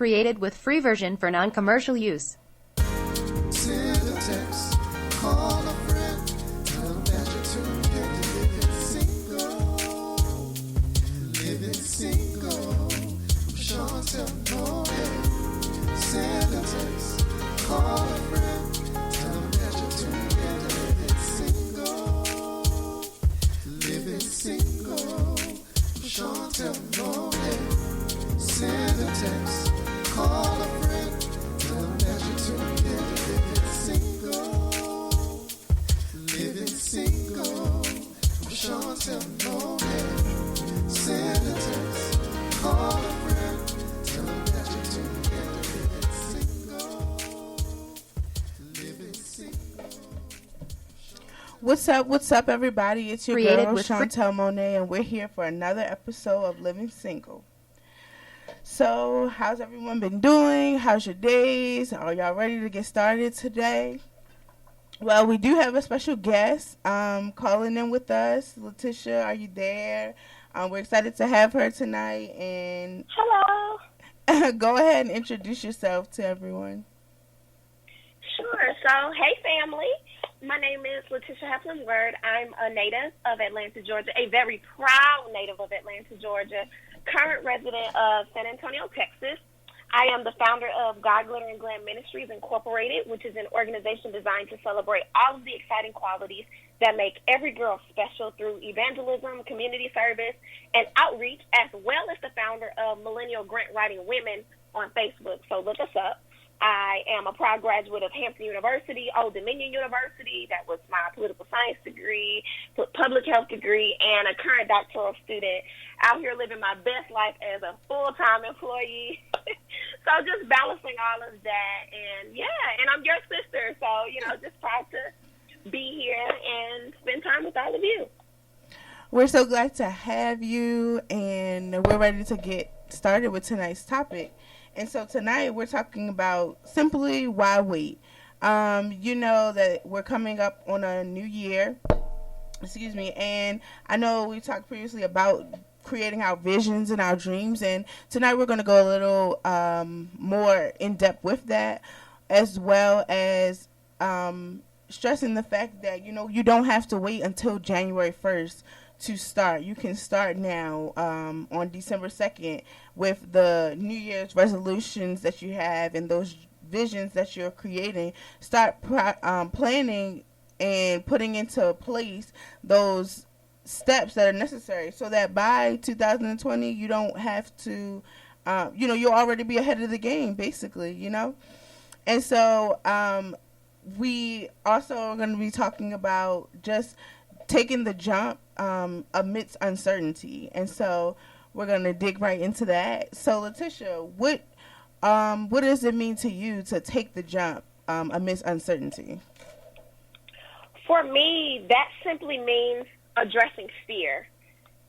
Created with free version for non-commercial use. Send a text, call a friend, tell them that you're tuned in to Living Single, from Chantel Monet. Send a text, call a friend, tell them that you're tuned in to Living Single, from Chantel Monet. Send a text, call a friend, tell them that you're tuned in to Living Single, from Chantel Monet. Send a text, call a friend, tell them that you're tuned in to Living Single. What's up, everybody? It's your Created girl, with Chantel Monet, and we're here for another episode of Living Single. So, how's everyone been doing? How's your days? Are y'all ready to get started today? Well, we do have a special guest calling in with us. Letitia, are you there? We're excited to have her tonight. And Hello. go ahead and introduce yourself to everyone. Sure. So, hey, family. My name is Letitia Heflin-Word. I'm a native of Atlanta, Georgia, a very proud native of Atlanta, Georgia, current resident of San Antonio, Texas. I am the founder of God, Glitter, and Glam Ministries Incorporated, which is an organization designed to celebrate all of the exciting qualities that make every girl special through evangelism, community service, and outreach, as well as the founder of Millennial Grant Writing Women on Facebook. So look us up. I am a proud graduate of Hampton University, Old Dominion University. That was my political science degree, public health degree, and a current doctoral student out here living my best life as a full-time employee. So just balancing all of that. And, and I'm your sister. So, just proud to be here and spend time with all of you. We're so glad to have you, and we're ready to get started with tonight's topic. And so tonight we're talking about simply why wait. You know that we're coming up on a new year, and I know we talked previously about creating our visions and our dreams, and tonight we're going to go a little more in depth with that, as well as stressing the fact that, you don't have to wait until January 1st to start. You can start now on December 2nd with the New Year's resolutions that you have and those visions that you're creating. Start planning and putting into place those steps that are necessary so that by 2020 you don't have to, you'll already be ahead of the game, basically, And so we also are going to be talking about just taking the jump amidst uncertainty, and so we're gonna dig right into that. So, Letitia, what does it mean to you to take the jump amidst uncertainty? For me, that simply means addressing fear,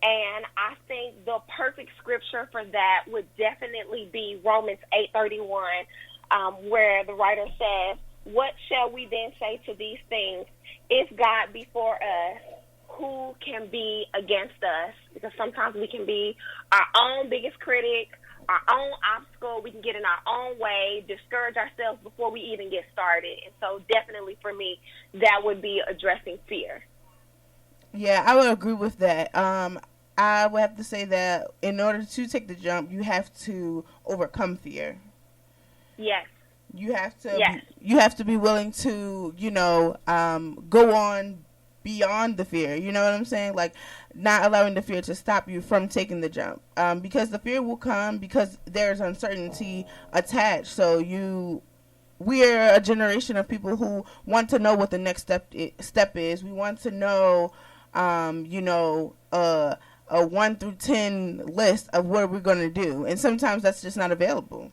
and I think the perfect scripture for that would definitely be Romans 8:31, where the writer says, "What shall we then say to these things? If God be for us, who can be against us?" Because sometimes we can be our own biggest critic, our own obstacle. We can get in our own way, discourage ourselves before we even get started. And so definitely for me, that would be addressing fear. Yeah, I would agree with that. I would have to say that in order to take the jump, you have to overcome fear. Yes. You have to. Yes. You have to be willing to, go on beyond the fear. You know what I'm saying? Like, not allowing the fear to stop you from taking the jump. Because the fear will come because there's uncertainty attached. So we're a generation of people who want to know what the next step is. We want to know, a 1 through 10 list of what we're going to do. And sometimes that's just not available.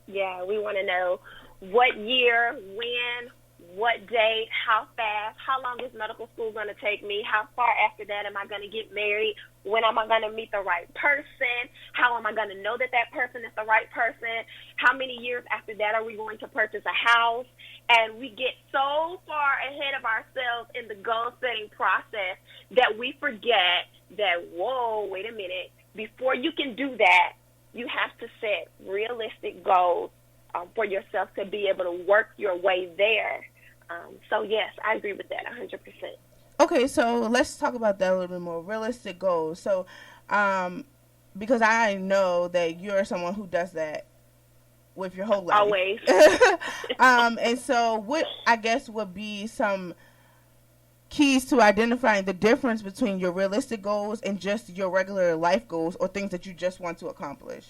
Yeah, we want to know what year, when, what date, how fast, how long is medical school going to take me, how far after that am I going to get married, when am I going to meet the right person, how am I going to know that that person is the right person, how many years after that are we going to purchase a house. And we get so far ahead of ourselves in the goal-setting process that we forget that, whoa, wait a minute, before you can do that, you have to set realistic goals for yourself to be able to work your way there. So, yes, I agree with that 100%. Okay, so let's talk about that a little bit more. Realistic goals. So, because I know that you're someone who does that with your whole life. Always. And so what, I guess, would be some keys to identifying the difference between your realistic goals and just your regular life goals or things that you just want to accomplish?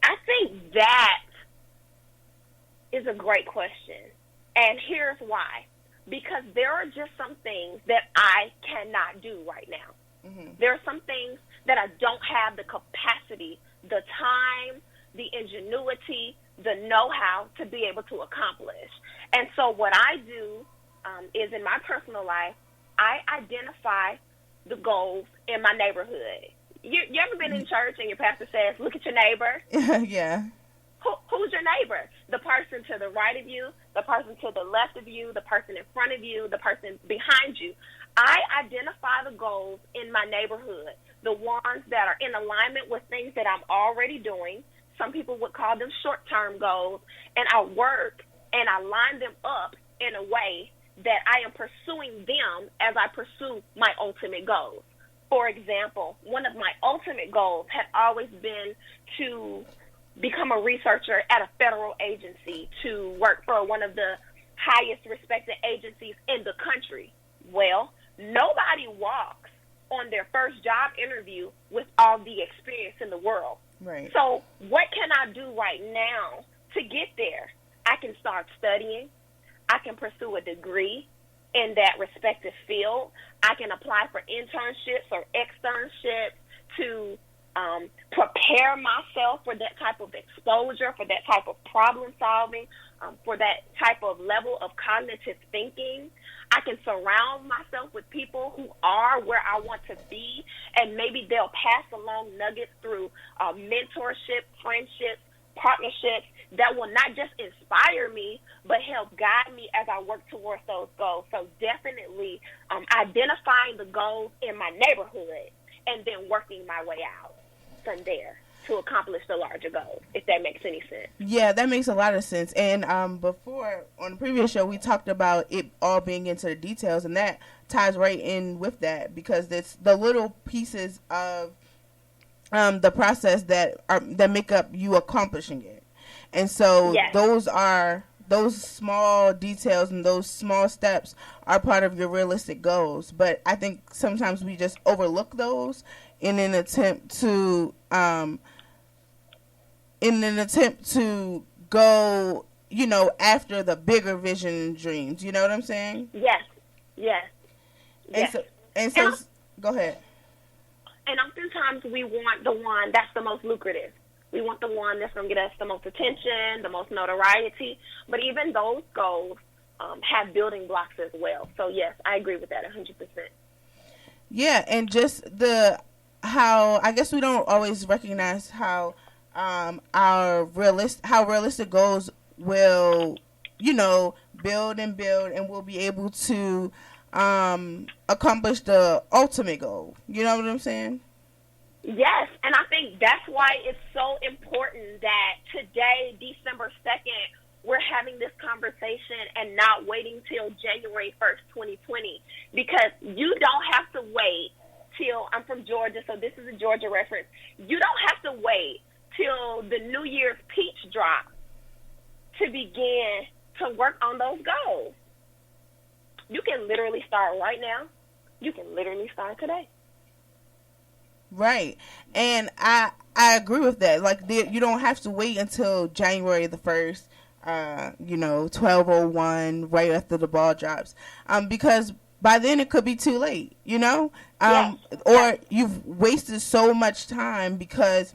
I think that is a great question. And here's why. Because there are just some things that I cannot do right now. Mm-hmm. There are some things that I don't have the capacity, the time, the ingenuity, the know-how to be able to accomplish. And so what I do is, in my personal life, I identify the goals in my neighborhood. You ever been in church and your pastor says, look at your neighbor? Yeah. Who's your neighbor? The person to the right of you, the person to the left of you, the person in front of you, the person behind you. I identify the goals in my neighborhood, the ones that are in alignment with things that I'm already doing. Some people would call them short-term goals, and I work and I line them up in a way that I am pursuing them as I pursue my ultimate goals. For example, one of my ultimate goals had always been to become a researcher at a federal agency, to work for one of the highest respected agencies in the country. Well, nobody walks on their first job interview with all the experience in the world. Right. So what can I do right now to get there? I can start studying. I can pursue a degree in that respective field. I can apply for internships or externships to prepare myself for that type of exposure, for that type of problem solving, for that type of level of cognitive thinking. I can surround myself with people who are where I want to be, and maybe they'll pass along nuggets through mentorship, friendships, partnerships that will not just inspire me, but help guide me as I work towards those goals. So definitely identifying the goals in my neighborhood and then working my way out from there to accomplish the larger goals, if that makes any sense. Yeah, that makes a lot of sense. And before, on the previous show, we talked about it all being into the details, and that ties right in with that, because it's the little pieces of the process that make up you accomplishing it. And so yes. those small details and those small steps are part of your realistic goals. But I think sometimes we just overlook those in an attempt to go, after the bigger vision and dreams. You know what I'm saying? Yes. Yes. Yes. And so go ahead. And oftentimes we want the one that's the most lucrative. We want the one that's going to get us the most attention, the most notoriety. But even those goals have building blocks as well. So, yes, I agree with that 100%. Yeah, and just how I guess we don't always recognize how realistic goals will, build and build, and we'll be able to accomplish the ultimate goal. You know what I'm saying? Yes, and I think that's why it's so important that today, December 2nd, we're having this conversation and not waiting till January 1st, 2020, because you don't have to wait till, I'm from Georgia, so this is a Georgia reference, you don't have to wait till the New Year's peach drop to begin to work on those goals. You can literally start right now. You can literally start today. Right. And I agree with that. Like, you don't have to wait until January the 1st, 12:01, right after the ball drops. Because by then it could be too late, Yes. Or you've wasted so much time because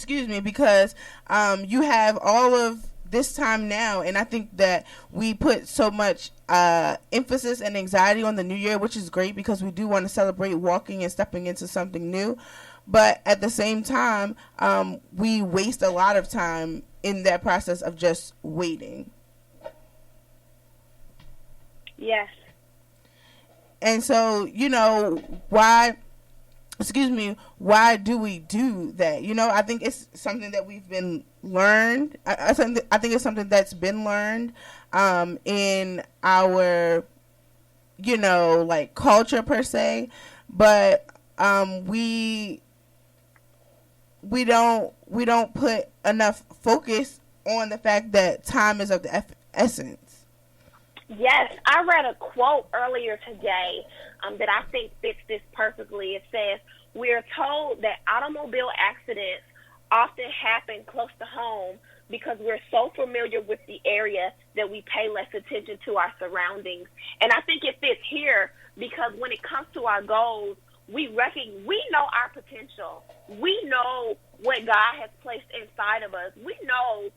you have all of this time now. And I think that we put so much emphasis and anxiety on the new year, which is great because we do want to celebrate walking and stepping into something new. But at the same time, we waste a lot of time in that process of just waiting. Yes. And so, why why do we do that? I think it's something that we've been learned. I think it's something that's been learned in our, like culture per se, but we don't put enough focus on the fact that time is of the essence. Yes, I read a quote earlier today that I think fits this perfectly. It says, "We're told that automobile accidents often happen close to home because we're so familiar with the area that we pay less attention to our surroundings." And I think it fits here because when it comes to our goals, we know our potential. We know what God has placed inside of us. We know,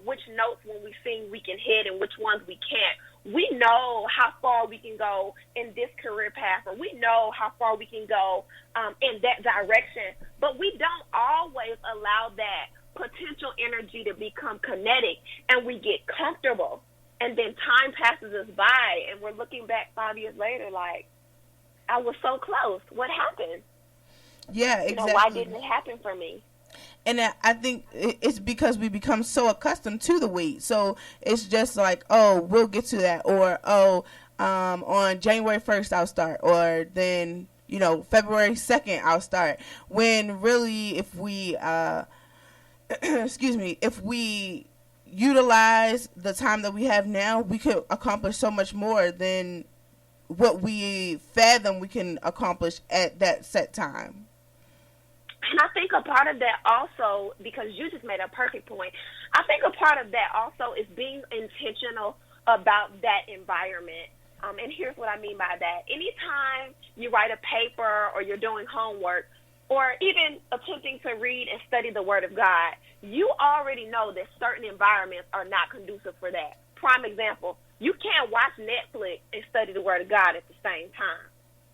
which notes when we sing we can hit and which ones we can't. We know how far we can go in this career path, or we know how far we can go in that direction. But we don't always allow that potential energy to become kinetic, and we get comfortable. And then time passes us by, and we're looking back 5 years later like, I was so close. What happened? Yeah, exactly. Why didn't it happen for me? And I think it's because we become so accustomed to the wait. So it's just like, oh, we'll get to that. Or, on January 1st, I'll start. Or then, February 2nd, I'll start. When really, if we, if we utilize the time that we have now, we could accomplish so much more than what we fathom we can accomplish at that set time. And I think a part of that also, because you just made a perfect point, I think a part of that also is being intentional about that environment. And here's what I mean by that. Anytime you write a paper or you're doing homework or even attempting to read and study the Word of God, you already know that certain environments are not conducive for that. Prime example, you can't watch Netflix and study the Word of God at the same time.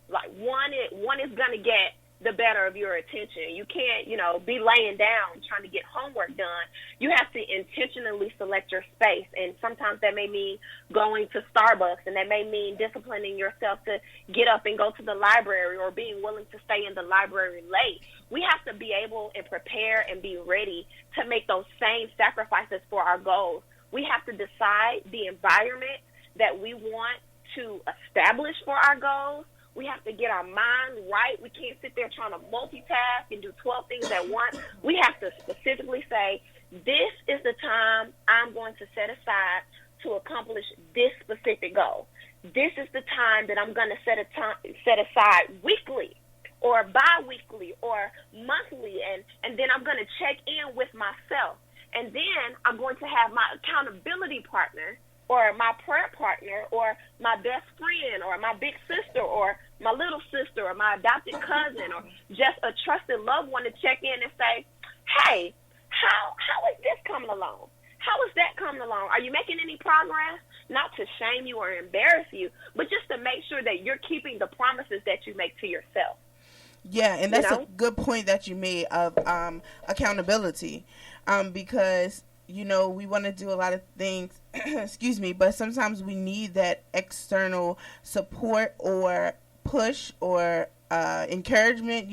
Like one is going to get the better of your attention. You can't, be laying down trying to get homework done. You have to intentionally select your space. And sometimes that may mean going to Starbucks, and that may mean disciplining yourself to get up and go to the library, or being willing to stay in the library late. We have to be able and prepare and be ready to make those same sacrifices for our goals. We have to decide the environment that we want to establish for our goals. We have to get our mind right. We can't sit there trying to multitask and do 12 things at once. We have to specifically say, this is the time I'm going to set aside to accomplish this specific goal. This is the time that I'm going to set aside weekly or bi-weekly or monthly, and then I'm going to check in with myself. And then I'm going to have my accountability partner, or my prayer partner, or my best friend, or my big sister, or my little sister, or my adopted cousin, or just a trusted loved one to check in and say, hey, how is this coming along? How is that coming along? Are you making any progress? Not to shame you or embarrass you, but just to make sure that you're keeping the promises that you make to yourself. Yeah, and that's a good point that you made of accountability, because we want to do a lot of things, but sometimes we need that external support or push or encouragement,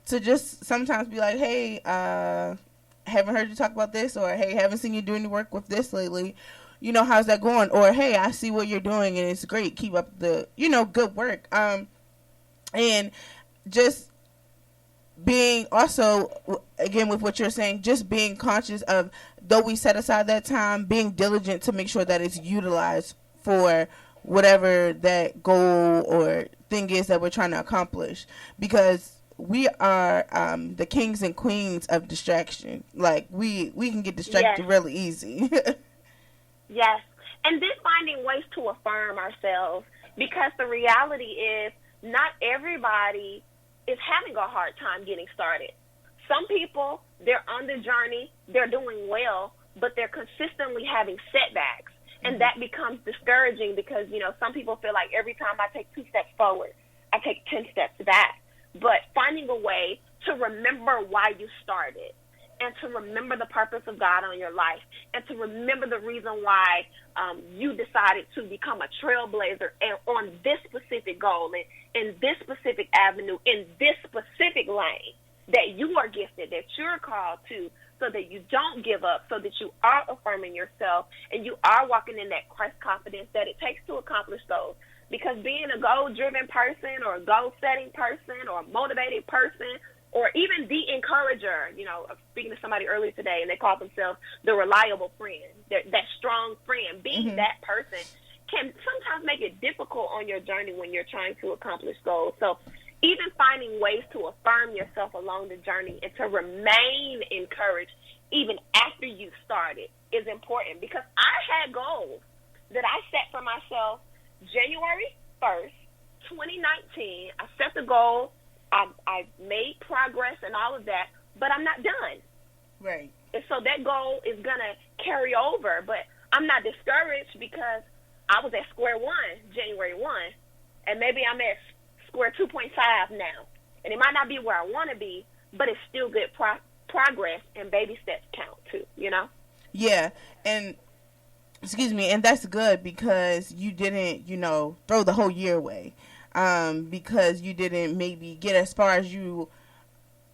to just sometimes be like, hey, haven't heard you talk about this, or hey, haven't seen you doing the work with this lately. How's that going? Or hey, I see what you're doing and it's great. Keep up the, good work. And just being also, again, with what you're saying, just being conscious of, though we set aside that time, being diligent to make sure that it's utilized for whatever that goal or thing is that we're trying to accomplish, because we are the kings and queens of distraction. Like we can get distracted really easy. Yes. And then finding ways to affirm ourselves, because the reality is not everybody is having a hard time getting started. Some people, they're on the journey, they're doing well, but they're consistently having setbacks. And that becomes discouraging because, some people feel like every time I take 2 steps forward, I take 10 steps back. But finding a way to remember why you started and to remember the purpose of God on your life, and to remember the reason why you decided to become a trailblazer and on this specific goal and in this specific avenue, in this specific lane that you are gifted, that you're called to, so that you don't give up, so that you are affirming yourself and you are walking in that Christ confidence that it takes to accomplish those. Because being a goal-driven person or a goal-setting person or a motivated person or even the encourager, you know, I was speaking to somebody earlier today and they call themselves the reliable friend, that strong friend, being that person can sometimes make it difficult on your journey when you're trying to accomplish goals. So even finding ways to affirm yourself along the journey and to remain encouraged even after you started is important, because I had goals that I set for myself January 1st, 2019. I set the goal. I made progress and all of that, but I'm not done. Right. And so that goal is going to carry over, but I'm not discouraged because I was at square one January 1, and maybe I'm at square 2.5 now. And it might not be where I want to be, but it's still good progress, and baby steps count too, you know? Yeah, and and that's good because you didn't, throw the whole year away. Because you didn't maybe get as far as you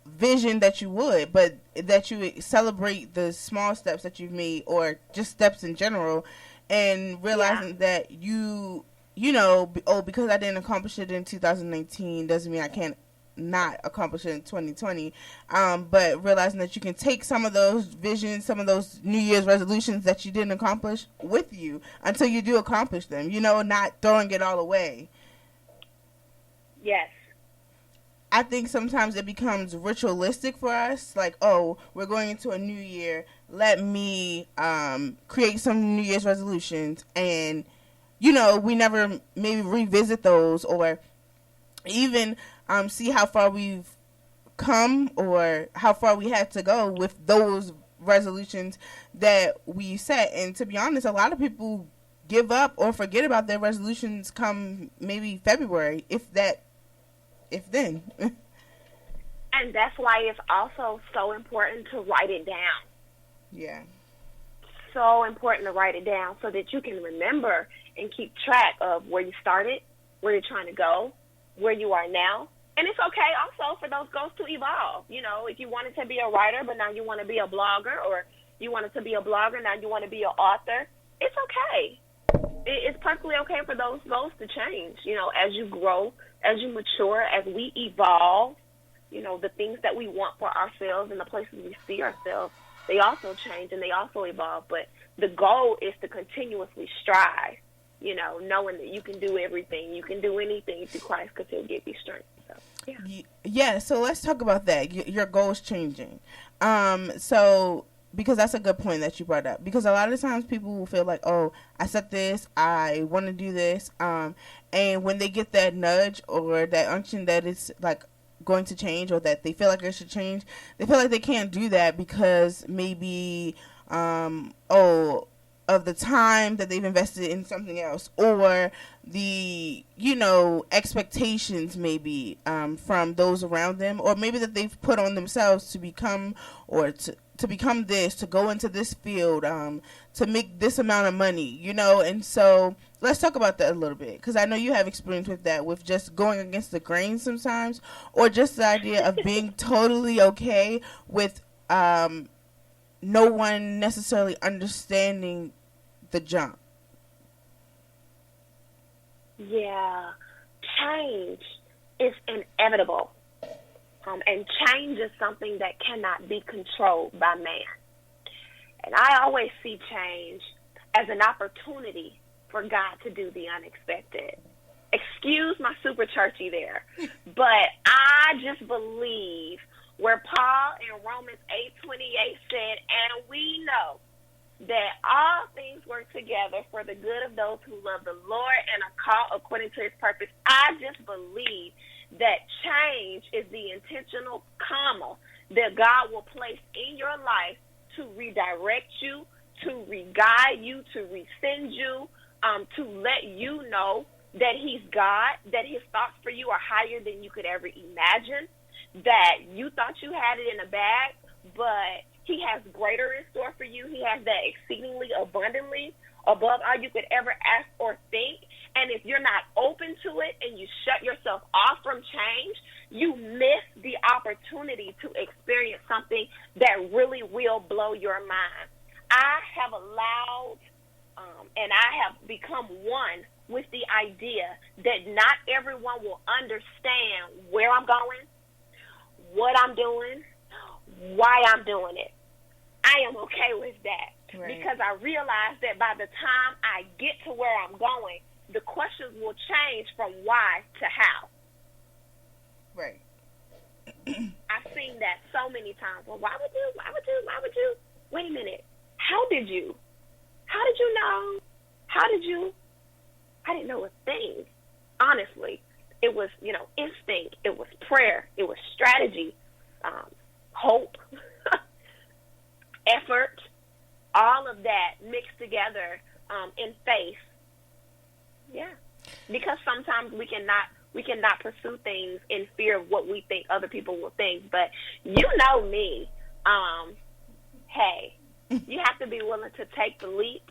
vision that you would, but that you celebrate the small steps that you've made or just steps in general, and realizing that because I didn't accomplish it in 2019 doesn't mean I can't not accomplish it in 2020, but realizing that you can take some of those visions, some of those New Year's resolutions that you didn't accomplish with you until you do accomplish them, not throwing it all away. Yes. I think sometimes it becomes ritualistic for us, like, oh, we're going into a new year, let me create some New Year's resolutions, and, we never maybe revisit those or even see how far we've come or how far we had to go with those resolutions that we set. And to be honest, a lot of people give up or forget about their resolutions come maybe February, if then. And that's why it's also so important to write it down. Yeah. So important to write it down so that you can remember and keep track of where you started, where you're trying to go, where you are now. And it's okay also for those goals to evolve. If you wanted to be a writer, but now you want to be a blogger, or you wanted to be a blogger, now you want to be an author, it's okay. It's perfectly okay for those goals to change, as you grow, as you mature, as we evolve. The things that we want for ourselves and the places we see ourselves, they also change and they also evolve. But the goal is to continuously strive, knowing that you can do everything. You can do anything through Christ because he'll give you strength. So, yeah. Yeah, so let's talk about that. Your goals changing. Because that's a good point that you brought up. Because a lot of times people will feel like, oh, I set this, I want to do this. And when they get that nudge or that unction that it's like going to change or that they feel like it should change, they feel like they can't do that because maybe, of the time that they've invested in something else, or the, expectations maybe from those around them, or maybe that they've put on themselves to become or to become this, to go into this field, to make this amount of money, and so let's talk about that a little bit, because I know you have experience with that, with just going against the grain sometimes, or just the idea of being totally okay with no one necessarily understanding the jump. Yeah, change is inevitable. And change is something that cannot be controlled by man. And I always see change as an opportunity for God to do the unexpected. Excuse my super churchy there, but I just believe where Paul in Romans 8:28 said, and we know that all things work together for the good of those who love the Lord and are called according to his purpose. I just believe that change is the intentional comma that God will place in your life to redirect you, to re-guide you, to resend you, to let you know that he's God, that his thoughts for you are higher than you could ever imagine, that you thought you had it in a bag, but He has greater in store for you. He has that exceedingly abundantly above all you could ever ask or think. And if you're not open to it and you shut yourself off from change, you miss the opportunity to experience something that really will blow your mind. I have allowed and I have become one with the idea that not everyone will understand where I'm going, what I'm doing, why I'm doing it. I am okay with that, right, because I realize that by the time I get to where I'm going, the questions will change from why to how. Right. I've seen that so many times. Well, why would you? Wait a minute. How did you? How did you know? How did you? I didn't know a thing. Honestly, it was, instinct. It was prayer. It was strategy, hope, effort, all of that mixed together in faith. Yeah, because sometimes we cannot pursue things in fear of what we think other people will think. But you know me, hey, you have to be willing to take the leap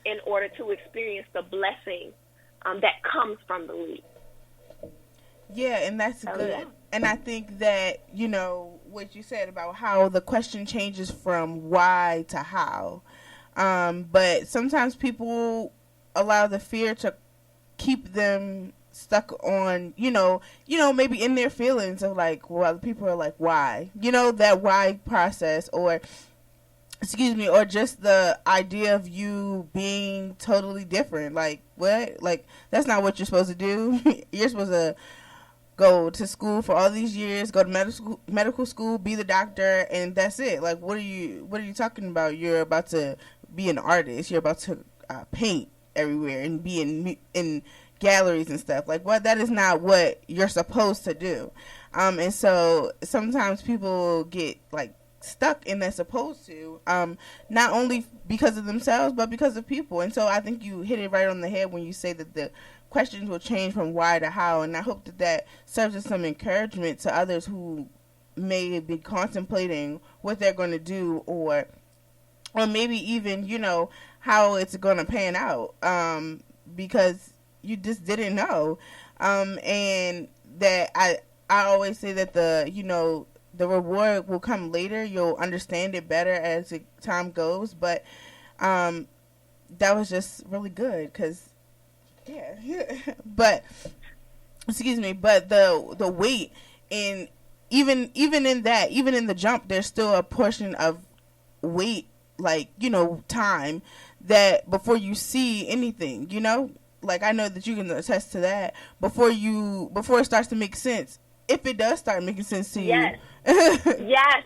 in order to experience the blessing that comes from the leap. Yeah, and that's good. Yeah. And I think that, what you said about how the question changes from why to how. But sometimes people allow the fear to keep them stuck on, maybe in their feelings of like, well, people are like, why? That why process, or just the idea of you being totally different. Like, what? Like, that's not what you're supposed to do. You're supposed to go to school for all these years, go to medical school, be the doctor, and that's it. Like, what are you talking about? You're about to be an artist. You're about to paint everywhere and be in galleries and stuff. Like, what? That is not what you're supposed to do. And so sometimes people get like stuck in that supposed to, not only because of themselves but because of people. And so I think you hit it right on the head when you say that the questions will change from why to how, and I hope that serves as some encouragement to others who may be contemplating what they're going to do, or maybe even how it's going to pan out, because you just didn't know. And that I always say that the reward will come later. You'll understand it better as time goes. But that was just really good because, yeah. But the weight, and even in that, even in the jump, there's still a portion of weight, like, time that before you see anything, like, I know that you can attest to that, before it starts to make sense, if it does start making sense to you. Yes.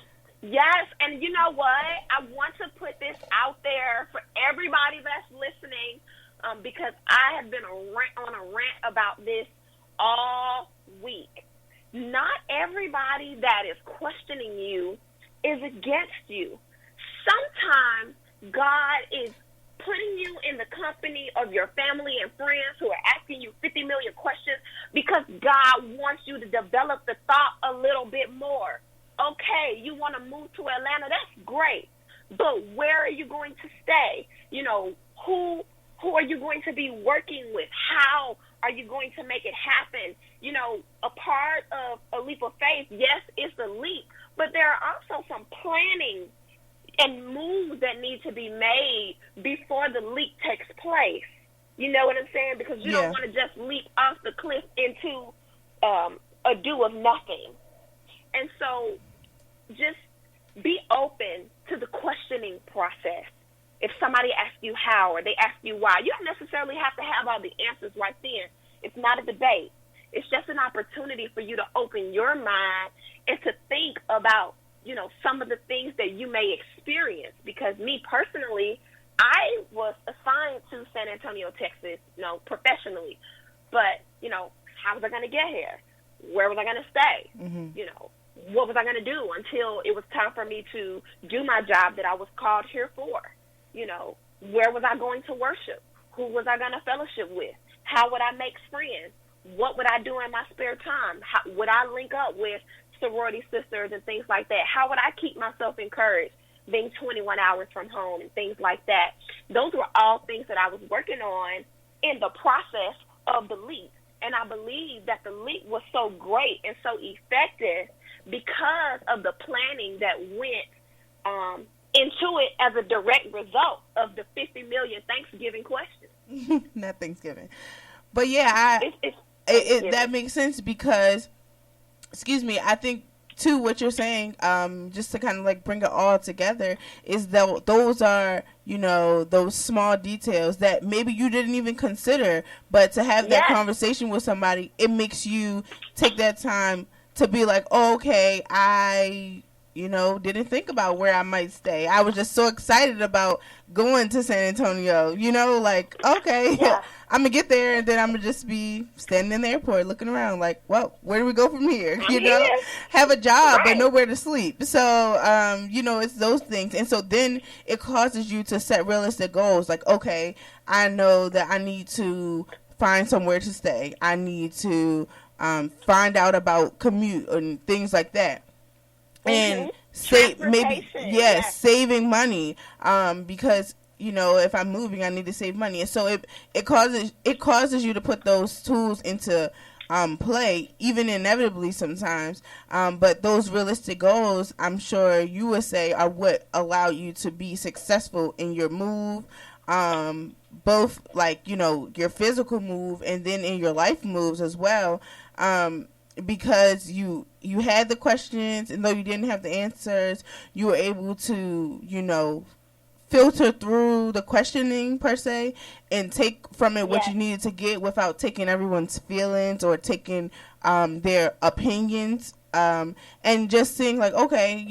And you know what? I want to put this out there for everybody that's listening, because I have been on a rant about this all week. Not everybody that is questioning you is against you. Sometimes God is putting you in the company of your family and friends who are asking you 50 million questions because God wants you to develop the thought a little bit more. Okay, you want to move to Atlanta, that's great. But where are you going to stay? Who are you going to be working with? How are you going to make it happen? A part of a leap of faith, yes, it's a leap, but there are also some planning and moves that need to be made before the leap takes place. You know what I'm saying? Because you don't want to just leap off the cliff into a do of nothing. And so just be open to the questioning process. If somebody asks you how or they ask you why, you don't necessarily have to have all the answers right then. It's not a debate. It's just an opportunity for you to open your mind and to think about, some of the things that you may experience. Because me personally, I was assigned to San Antonio, Texas, professionally. But, how was I going to get here? Where was I going to stay? Mm-hmm. What was I going to do until it was time for me to do my job that I was called here for? Where was I going to worship? Who was I going to fellowship with? How would I make friends? What would I do in my spare time? How would I link up with sorority sisters and things like that? How would I keep myself encouraged? being 21 hours from home and things like that. Those were all things that I was working on in the process of the leap. And I believe that the leap was so great and so effective because of the planning that went into it as a direct result of the 50 million Thanksgiving questions. Not Thanksgiving. But yeah, that makes sense because, I think too what you're saying, just to kind of like bring it all together, is that those are, those small details that maybe you didn't even consider, but to have that conversation with somebody, it makes you take that time to be like, oh, okay, I didn't think about where I might stay. I was just so excited about going to San Antonio, like, okay, I'm going to get there and then I'm going to just be standing in the airport looking around like, well, where do we go from here? Have a job, but nowhere to sleep. So, it's those things. And so then it causes you to set realistic goals. Like, okay, I know that I need to find somewhere to stay. I need to find out about commute and things like that. And saving money, because if I'm moving, I need to save money, and so it causes you to put those tools into play, even inevitably sometimes. But those realistic goals, I'm sure you would say, are what allow you to be successful in your move, both like your physical move and then in your life moves as well. Because you had the questions, and though you didn't have the answers, you were able to, filter through the questioning per se and take from it what you needed to get without taking everyone's feelings or taking their opinions, and just seeing like, okay,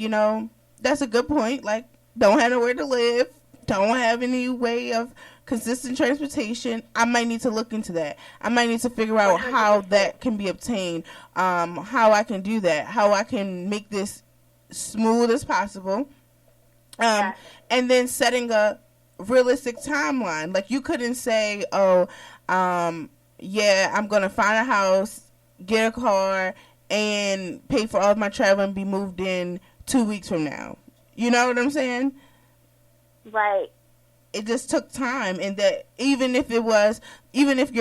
that's a good point. Like, don't have nowhere to live, don't have any way of consistent transportation. I might need to look into that. I might need to figure out how that can be obtained, how I can do that, how I can make this smooth as possible, and then setting a realistic timeline. Like, you couldn't say, I'm going to find a house, get a car, and pay for all of my travel and be moved in 2 weeks from now. You know what I'm saying? Right. It just took time, and that even if your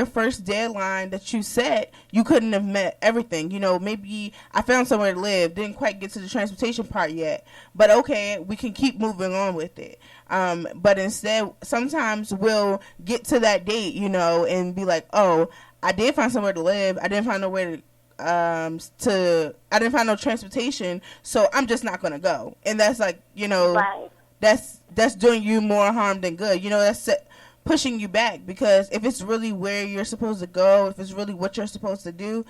first deadline that you set, you couldn't have met everything. Maybe I found somewhere to live, didn't quite get to the transportation part yet, but okay, we can keep moving on with it. But instead, sometimes we'll get to that date, and be like, oh, I did find somewhere to live. I didn't find nowhere I didn't find no transportation, so I'm just not going to go. And that's like, right. That's doing you more harm than good. That's pushing you back, because if it's really where you're supposed to go, if it's really what you're supposed to do,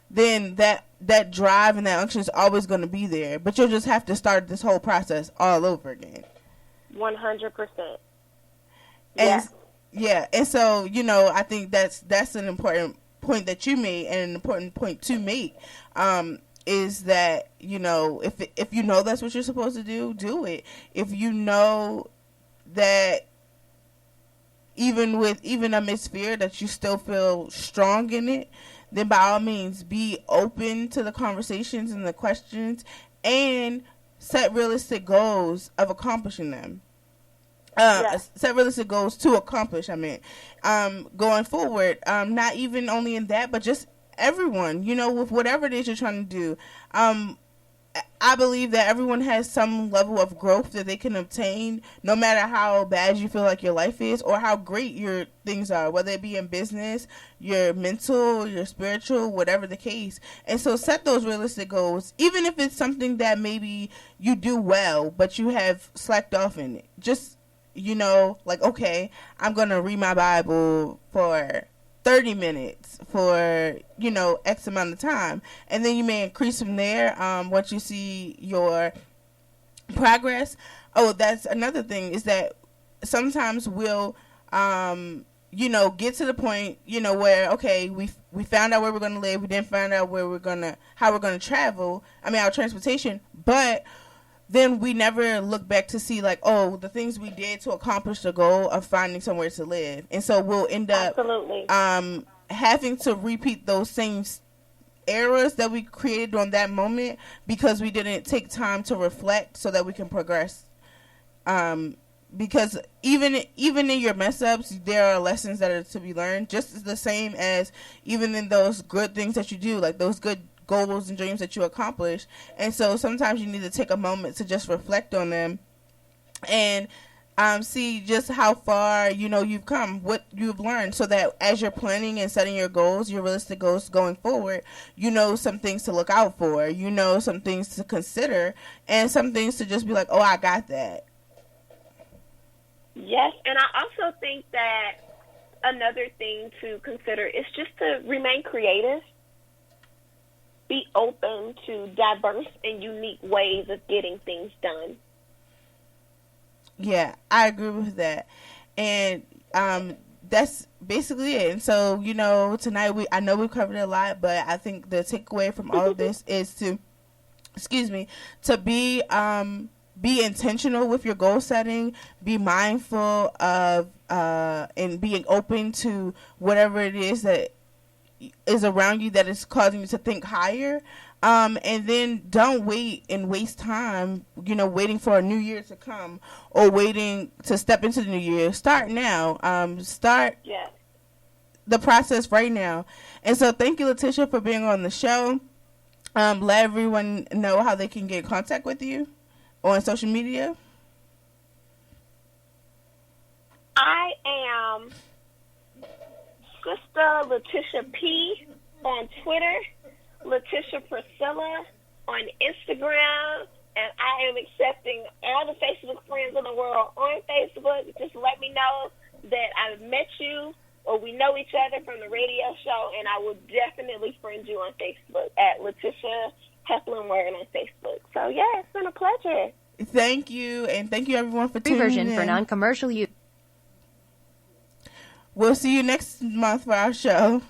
then that drive and that unction is always going to be there. But you'll just have to start this whole process all over again. 100%. And yeah, and so I think that's an important point that you made, and an important point to make. Is that, if you know that's what you're supposed to do it. If you know that even amidst fear that you still feel strong in it, then by all means be open to the conversations and the questions, and set realistic goals of accomplishing them. Set realistic goals to accomplish, going forward. Not even only in that, but just everyone, with whatever it is you're trying to do. I believe that everyone has some level of growth that they can obtain, no matter how bad you feel like your life is or how great your things are, whether it be in business, your mental, your spiritual, whatever the case. And so set those realistic goals, even if it's something that maybe you do well, but you have slacked off in it. Just, like, okay, I'm going to read my Bible for 30 minutes for, X amount of time. And then you may increase from there once you see your progress. Oh, that's another thing, is that sometimes we'll, get to the point, where, okay, we found out where we're going to live. We didn't find out how we're going to travel. Our transportation. But then we never look back to see, like, oh, the things we did to accomplish the goal of finding somewhere to live. And so we'll end up having to repeat those same errors that we created on that moment, because we didn't take time to reflect so that we can progress, Because even in your mess ups, there are lessons that are to be learned, just as the same as even in those good things that you do, like those good goals and dreams that you accomplish. And so sometimes you need to take a moment to just reflect on them and see just how far you've come, what you've learned, so that as you're planning and setting your goals, your realistic goals going forward, some things to look out for, some things to consider, and some things to just be like, oh, I got that. Yes, and I also think that another thing to consider is just to remain creative. Be open to diverse and unique ways of getting things done. Yeah, I agree with that. And that's basically it. And so, tonight I know we covered a lot, but I think the takeaway from all of this is to be intentional with your goal setting, be mindful of and being open to whatever it is that is around you that is causing you to think higher. And then don't wait and waste time, waiting for a new year to come or waiting to step into the new year. Start now. Start the process right now. And so thank you, Letitia, for being on the show. Let everyone know how they can get in contact with you on social media. I am Sister Letitia P on Twitter, Letitia Priscilla on Instagram, and I am accepting all the Facebook friends in the world on Facebook. Just let me know that I've met you or we know each other from the radio show, and I will definitely friend you on Facebook at Letitia Heflin Word on Facebook. So, yeah, it's been a pleasure. Thank you, and thank you everyone for Free tuning version in. for non-commercial use. We'll see you next month for our show.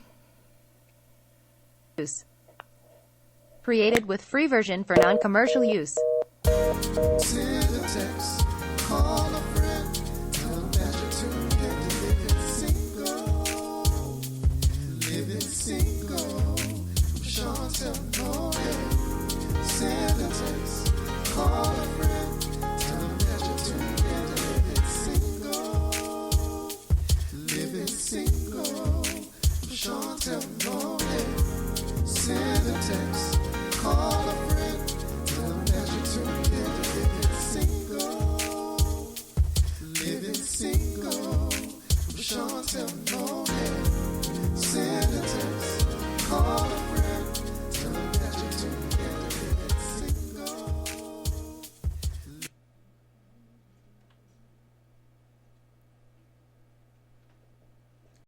Created with free version for non-commercial use. Send a text, call a friend, tell them that you're tuned in to Living Single, from Chantel Morgan. Send a text, call a friend, tell them that you're tuned in to Living Single, from Chantel Morgan.